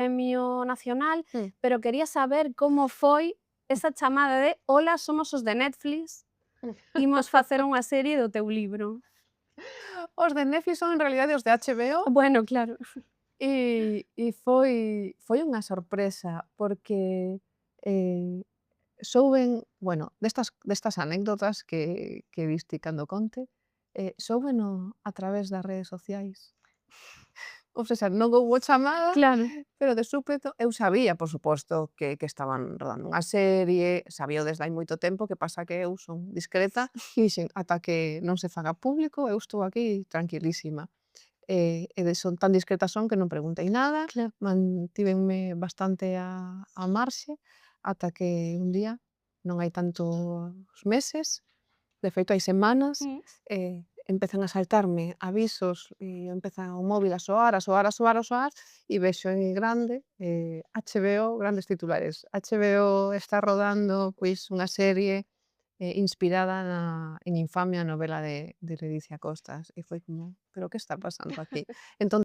premio nacional, Mm. pero quería saber como foi esa chamada de: "Ola, somos os de Netflix, imos facer unha serie do teu libro". Os de Netflix son en realidade os de HBO Bueno, claro. foi unha sorpresa porque, eh, souben, bueno, destas anécdotas que viste cando conte, soubeno a través das redes sociais. Ou sexa, non houbo chamada, Claro. pero de súpeto eu sabía, por suposto, que estaban rodando unha serie, sabíao desde hai moito tempo, que pasa que eu son discreta, e dixen: "Ata que non se faga público, eu estou aquí tranquilísima". Son tan discretas son que non preguntei nada, Claro. mantívenme bastante á marxe, ata que un día, non hai tantos meses, de feito hai semanas, Mm. empezan a saltarme avisos e empeza o móvil a soar, a soar, a soar, a soar, e vexo en grande, HBO, grandes titulares: HBO está rodando, pois, unha serie, inspirada en Infamia, novela de Ledicia Costas, e foi como: "Pero que está pasando aquí?". Entón